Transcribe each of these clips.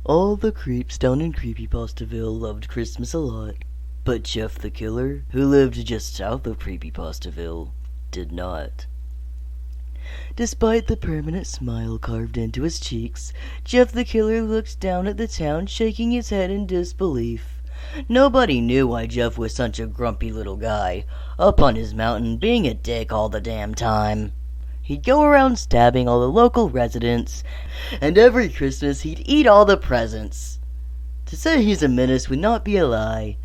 All the creeps down in Creepypastaville loved Christmas a lot, but Jeff the Killer, who lived just south of Creepypastaville, did not. Despite the permanent smile carved into his cheeks, Jeff the Killer looked down at the town, shaking his head in disbelief. Nobody knew why Jeff was such a grumpy little guy, up on his mountain being a dick all the damn time. He'd go around stabbing all the local residents, and every Christmas he'd eat all the presents. To say he's a menace would not be a lie,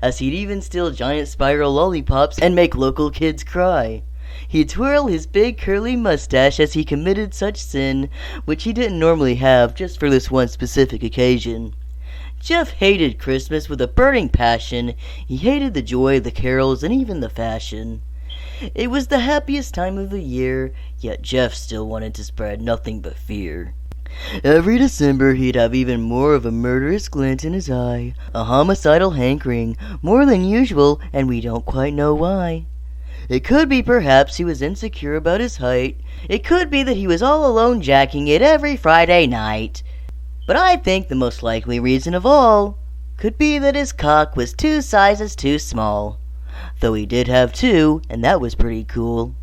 as he'd even steal giant spiral lollipops and make local kids cry. He'd twirl his big curly mustache as he committed such sin, which he didn't normally have just for this one specific occasion. Jeff hated Christmas with a burning passion. He hated the joy, the carols, and even the fashion. It was the happiest time of the year, yet Jeff still wanted to spread nothing but fear. Every December he'd have even more of a murderous glint in his eye, a homicidal hankering, more than usual, and we don't quite know why. It could be perhaps he was insecure about his height. It could be that he was all alone jacking it every Friday night. But I think the most likely reason of all could be that his cock was 2 sizes too small. Though he did have 2, and that was pretty cool.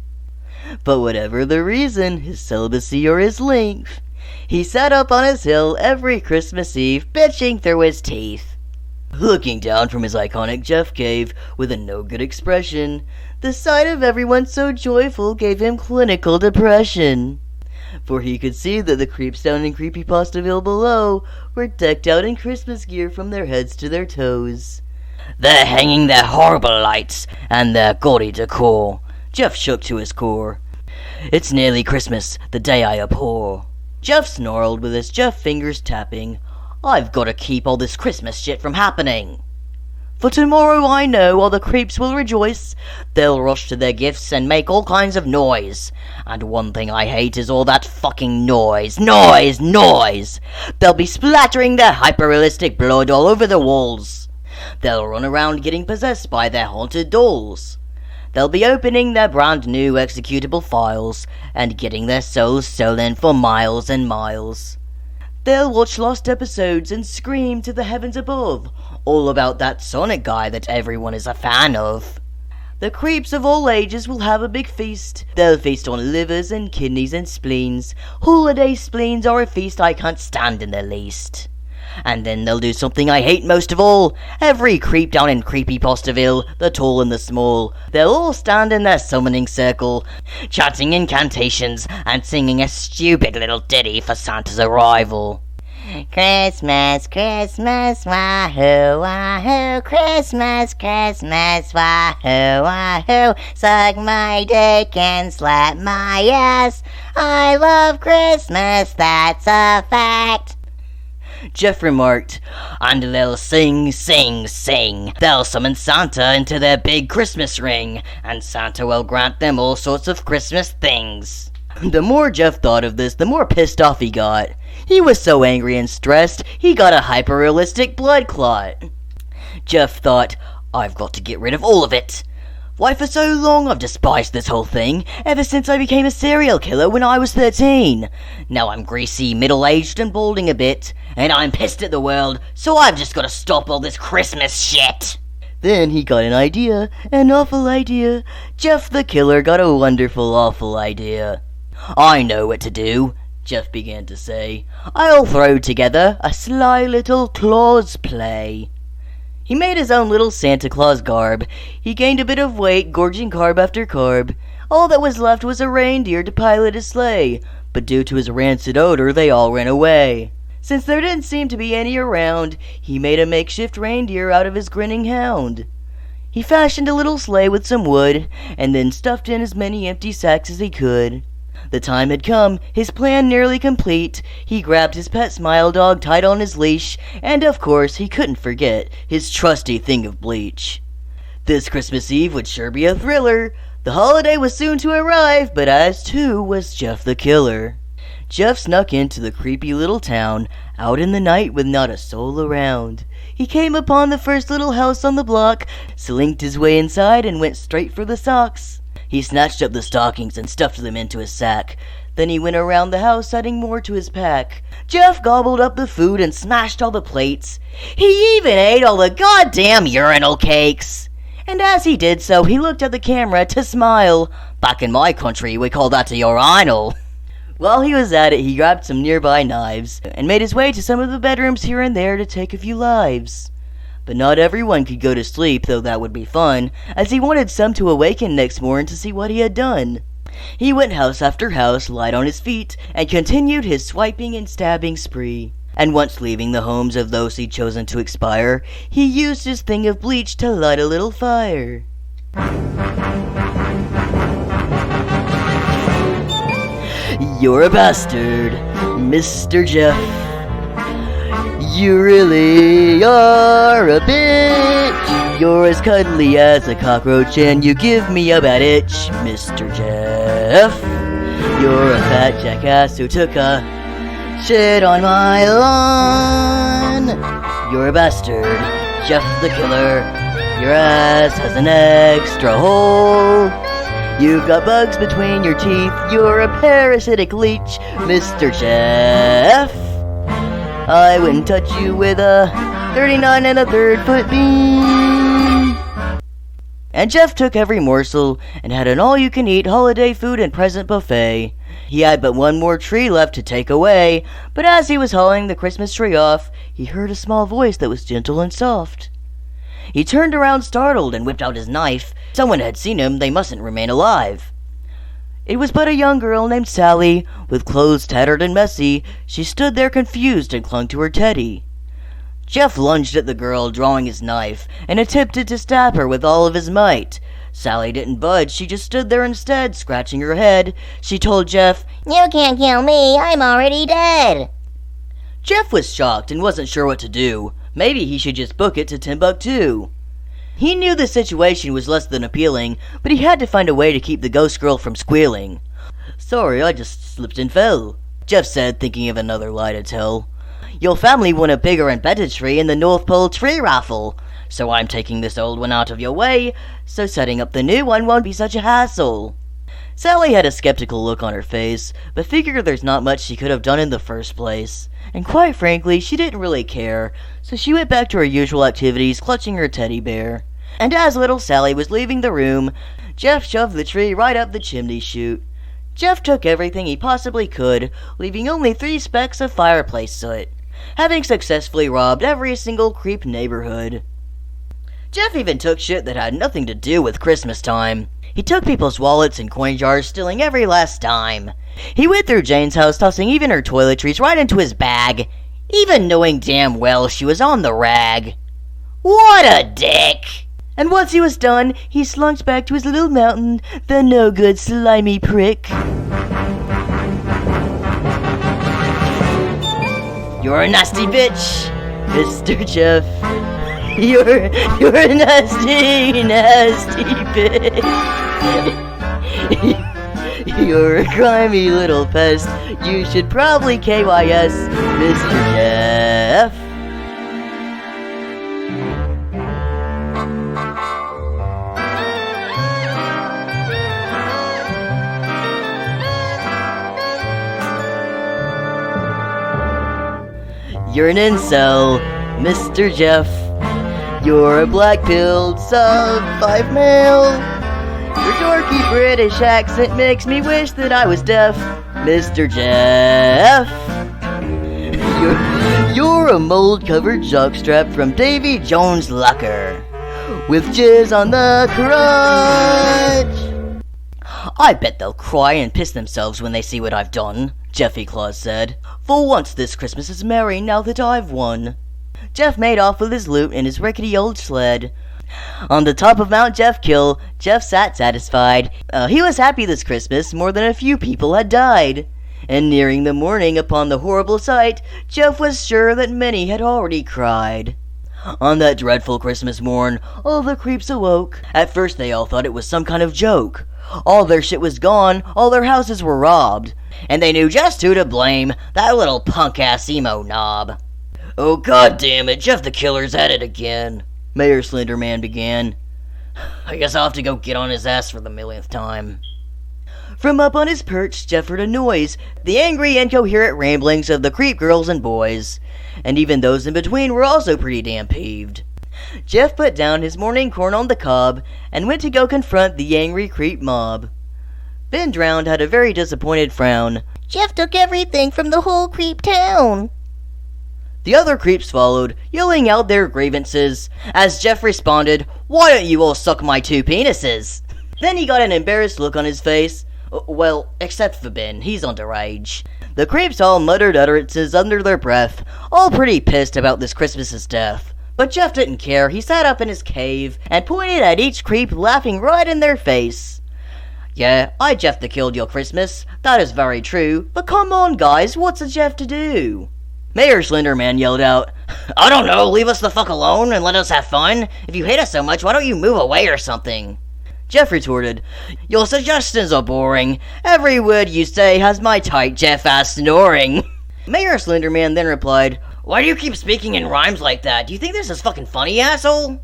But whatever the reason, his celibacy or his length, he sat up on his hill every Christmas Eve, bitching through his teeth. Looking down from his iconic Jeff cave with a no-good expression, the sight of everyone so joyful gave him clinical depression. For he could see that the creeps down in Creepypastaville below were decked out in Christmas gear from their heads to their toes. "They're hanging their horrible lights and their gaudy decor," Jeff shook to his core. "It's nearly Christmas, the day I abhor." Jeff snarled with his Jeff fingers tapping. "I've got to keep all this Christmas shit from happening. For tomorrow I know all the creeps will rejoice. They'll rush to their gifts and make all kinds of noise. And one thing I hate is all that fucking noise. Noise! Noise! They'll be splattering their hyper-realistic blood all over the walls. They'll run around getting possessed by their haunted dolls. They'll be opening their brand new executable files and getting their souls stolen for miles and miles. They'll watch lost episodes and scream to the heavens above, all about that Sonic guy that everyone is a fan of. The creeps of all ages will have a big feast. They'll feast on livers and kidneys and spleens. Holiday spleens are a feast I can't stand in the least. And then they'll do something I hate most of all. Every creep down in Creepypastaville, the tall and the small, they'll all stand in their summoning circle, chanting incantations and singing a stupid little ditty for Santa's arrival. Christmas, Christmas, wahoo, wahoo, Christmas, Christmas, wahoo, wahoo, suck my dick and slap my ass. I love Christmas, that's a fact. Jeff remarked, and they'll sing, sing, sing. They'll summon Santa into their big Christmas ring, and Santa will grant them all sorts of Christmas things. The more Jeff thought of this, the more pissed off he got. He was so angry and stressed, he got a hyper-realistic blood clot. Jeff thought, I've got to get rid of all of it. Why, for so long I've despised this whole thing, ever since I became a serial killer when I was 13. Now I'm greasy, middle-aged, and balding a bit, and I'm pissed at the world, so I've just got to stop all this Christmas shit. Then he got an idea, an awful idea. Jeff the Killer got a wonderful, awful idea. I know what to do, Jeff began to say. I'll throw together a sly little Claus play. He made his own little Santa Claus garb. He gained a bit of weight, gorging carb after carb. All that was left was a reindeer to pilot his sleigh, but due to his rancid odor, they all ran away. Since there didn't seem to be any around, he made a makeshift reindeer out of his grinning hound. He fashioned a little sleigh with some wood, and then stuffed in as many empty sacks as he could. The time had come, his plan nearly complete. He grabbed his pet Smile Dog tight on his leash, and of course he couldn't forget his trusty thing of bleach. This Christmas Eve would sure be a thriller. The holiday was soon to arrive, but as too was Jeff the Killer. Jeff snuck into the creepy little town, out in the night with not a soul around. He came upon the first little house on the block, slinked his way inside, and went straight for the socks. He snatched up the stockings and stuffed them into his sack. Then he went around the house adding more to his pack. Jeff gobbled up the food and smashed all the plates. He even ate all the goddamn urinal cakes. And as he did so, he looked at the camera to smile. Back in my country, we call that a urinal. While he was at it, he grabbed some nearby knives and made his way to some of the bedrooms here and there to take a few lives. But not everyone could go to sleep, though that would be fun, as he wanted some to awaken next morning to see what he had done. He went house after house, light on his feet, and continued his swiping and stabbing spree. And once leaving the homes of those he'd chosen to expire, he used his thing of bleach to light a little fire. You're a bastard, Mr. Jeff. You really are a bitch. You're as cuddly as a cockroach and you give me a bad itch, Mr. Jeff. You're a fat jackass who took a shit on my lawn. You're a bastard, Jeff the killer. Your ass has an extra hole. You've got bugs between your teeth. You're a parasitic leech, Mr. Jeff. I wouldn't touch you with a 39 1/3 foot beam. And Jeff took every morsel and had an all-you-can-eat holiday food and present buffet. He had but one more tree left to take away, but as he was hauling the Christmas tree off, he heard a small voice that was gentle and soft. He turned around startled and whipped out his knife. Someone had seen him, they mustn't remain alive. It was but a young girl named Sally, with clothes tattered and messy. She stood there confused and clung to her teddy. Jeff lunged at the girl, drawing his knife, and attempted to stab her with all of his might. Sally didn't budge, she just stood there instead, scratching her head. She told Jeff, "You can't kill me, I'm already dead." Jeff was shocked and wasn't sure what to do. Maybe he should just book it to Timbuktu. He knew the situation was less than appealing, but he had to find a way to keep the ghost girl from squealing. "Sorry, I just slipped and fell," Jeff said, thinking of another lie to tell. "Your family won a bigger and better tree in the North Pole tree raffle, so I'm taking this old one out of your way, so setting up the new one won't be such a hassle." Sally had a skeptical look on her face, but figured there's not much she could have done in the first place. And quite frankly, she didn't really care, so she went back to her usual activities, clutching her teddy bear. And as little Sally was leaving the room, Jeff shoved the tree right up the chimney chute. Jeff took everything he possibly could, leaving only 3 specks of fireplace soot, having successfully robbed every single creep neighborhood. Jeff even took shit that had nothing to do with Christmas time. He took people's wallets and coin jars, stealing every last dime. He went through Jane's house, tossing even her toiletries right into his bag, even knowing damn well she was on the rag. What a dick! And once he was done, he slunk back to his little mountain, the no-good slimy prick. You're a nasty bitch, Mr. Jeff. You're a nasty, nasty bitch. You're a grimy little pest. You should probably KYS, Mr. Jeff. You're an incel, Mr. Jeff. You're a black-pilled sub-5 male. Your dorky British accent makes me wish that I was deaf, Mr. Jeff. You're a mold-covered jockstrap from Davy Jones' locker, with jizz on the crotch. I bet they'll cry and piss themselves when they see what I've done, Jeffy Claus said. For once this Christmas is merry now that I've won. Jeff made off with his loot in his rickety old sled. On the top of Mount Jeffkill, Jeff sat satisfied. He was happy this Christmas, more than a few people had died. And nearing the morning upon the horrible sight, Jeff was sure that many had already cried. On that dreadful Christmas morn, all the creeps awoke. At first they all thought it was some kind of joke. All their shit was gone, all their houses were robbed. And they knew just who to blame, that little punk-ass emo knob. "Oh, god damn it, Jeff the Killer's at it again," Mayor Slenderman began. I guess I'll have to go get on his ass for the millionth time. From up on his perch, Jeff heard a noise, the angry, incoherent ramblings of the creep girls and boys. And even those in between were also pretty damn peeved. Jeff put down his morning corn on the cob and went to go confront the angry creep mob. Ben Drowned had a very disappointed frown. Jeff took everything from the whole creep town. The other creeps followed, yelling out their grievances, as Jeff responded, "Why don't you all suck my 2 penises?" Then he got an embarrassed look on his face. Well, except for Ben, he's underage. The creeps all muttered utterances under their breath, all pretty pissed about this Christmas's death. But Jeff didn't care. He sat up in his cave and pointed at each creep, laughing right in their face. "Yeah, I Jeff the killed your Christmas. That is very true. But come on, guys, what's a Jeff to do?" Mayor Slenderman yelled out, "I don't know, leave us the fuck alone and let us have fun. If you hate us so much, why don't you move away or something?" Jeff retorted, "Your suggestions are boring. Every word you say has my tight Jeff-ass snoring." Mayor Slenderman then replied, "Why do you keep speaking in rhymes like that? Do you think this is fucking funny, asshole?"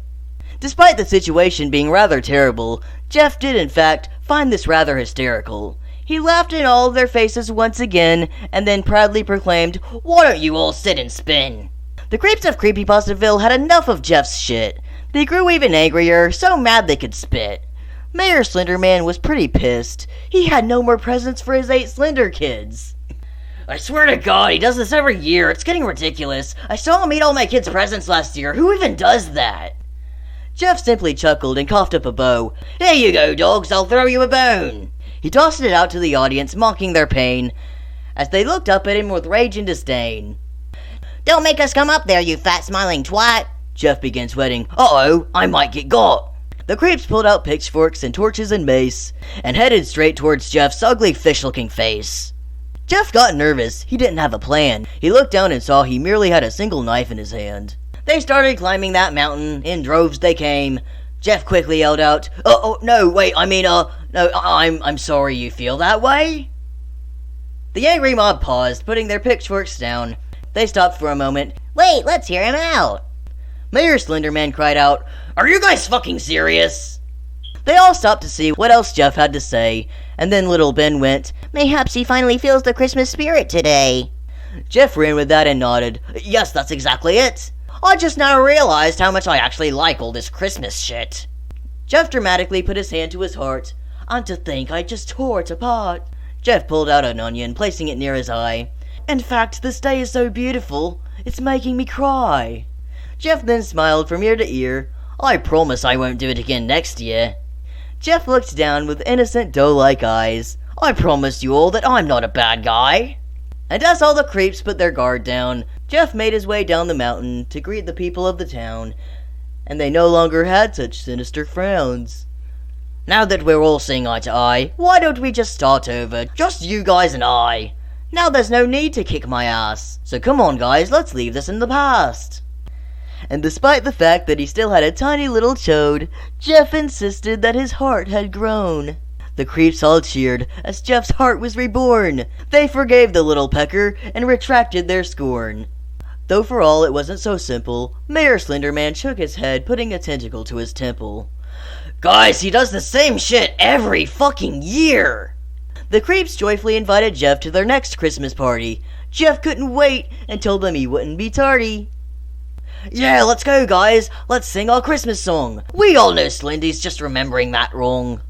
Despite the situation being rather terrible, Jeff did in fact find this rather hysterical. He laughed in all of their faces once again, and then proudly proclaimed, "Why don't you all sit and spin?" The creeps of Creepypastiville had enough of Jeff's shit. They grew even angrier, so mad they could spit. Mayor Slenderman was pretty pissed. He had no more presents for his 8 Slender kids. "I swear to God, he does this every year. It's getting ridiculous. I saw him eat all my kids' presents last year. Who even does that?" Jeff simply chuckled and coughed up a bow. "Here you go, dogs. I'll throw you a bone." He tossed it out to the audience, mocking their pain, as they looked up at him with rage and disdain. Don't make us come up there, you fat smiling twat. Jeff began sweating. "Uh-oh, I might get got." The creeps pulled out pitchforks and torches and mace, and headed straight towards Jeff's ugly fish-looking face. Jeff got nervous. He didn't have a plan. He looked down and saw he merely had a single knife in his hand. They started climbing that mountain. In droves they came. Jeff quickly yelled out, "Oh, no, wait, no, I'm sorry you feel that way." The angry mob paused, putting their pitchforks down. They stopped for a moment. Wait, let's hear him out. Mayor Slenderman cried out, "Are you guys fucking serious?" They all stopped to see what else Jeff had to say, and then little Ben went, Mayhaps he finally feels the Christmas spirit today. Jeff ran with that and nodded. "Yes, that's exactly it. I just now realized how much I actually like all this Christmas shit." Jeff dramatically put his hand to his heart. "And to think I just tore it apart." Jeff pulled out an onion, placing it near his eye. "In fact, this day is so beautiful, it's making me cry." Jeff then smiled from ear to ear. "I promise I won't do it again next year." Jeff looked down with innocent doe-like eyes. "I promise you all that I'm not a bad guy." And as all the creeps put their guard down, Jeff made his way down the mountain to greet the people of the town, and they no longer had such sinister frowns. "Now that we're all seeing eye to eye, why don't we just start over, just you guys and I? Now there's no need to kick my ass, so come on guys, let's leave this in the past." And despite the fact that he still had a tiny little chode, Jeff insisted that his heart had grown. The creeps all cheered as Jeff's heart was reborn. They forgave the little pecker and retracted their scorn. Though for all it wasn't so simple, Mayor Slenderman shook his head, putting a tentacle to his temple. "Guys, he does the same shit every fucking year!" The creeps joyfully invited Jeff to their next Christmas party. Jeff couldn't wait and told them he wouldn't be tardy. "Yeah, let's go, guys. Let's sing our Christmas song. We all know Slendy's just remembering that wrong."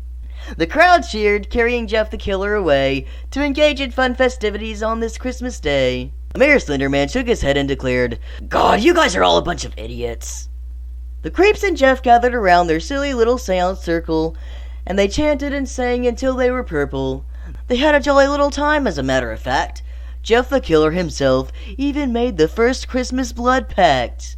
The crowd cheered, carrying Jeff the Killer away to engage in fun festivities on this Christmas day. Mayor Slenderman shook his head and declared, "God, you guys are all a bunch of idiots." The creeps and Jeff gathered around their silly little seance circle, and they chanted and sang until they were purple. They had a jolly little time, as a matter of fact. Jeff the Killer himself even made the first Christmas blood pact.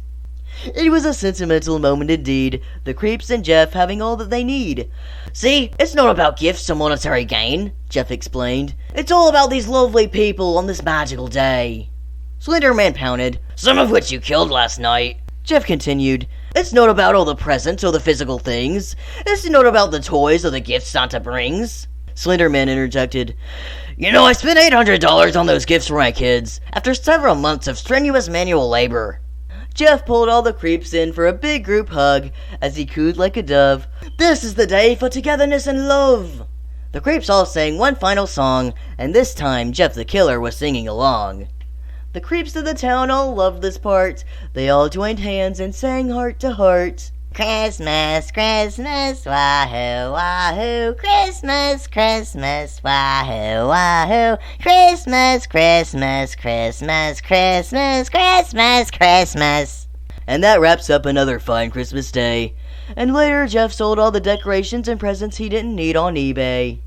It was a sentimental moment indeed, the creeps and Jeff having all that they need. "See, it's not about gifts or monetary gain," Jeff explained. "It's all about these lovely people on this magical day." Slenderman pounded, "Some of which you killed last night." Jeff continued, "It's not about all the presents or the physical things. It's not about the toys or the gifts Santa brings." Slenderman interjected, "You know, I spent $800 on those gifts for my kids, after several months of strenuous manual labor." Jeff pulled all the creeps in for a big group hug as he cooed like a dove. "This is the day for togetherness and love." The creeps all sang one final song, and this time Jeff the Killer was singing along. The creeps of the town all loved this part. They all joined hands and sang heart to heart. Christmas, Christmas, wahoo, wahoo. Christmas, Christmas, wahoo, wahoo. Christmas, Christmas, Christmas, Christmas, Christmas, Christmas. And that wraps up another fine Christmas day. And later, Jeff sold all the decorations and presents he didn't need on eBay.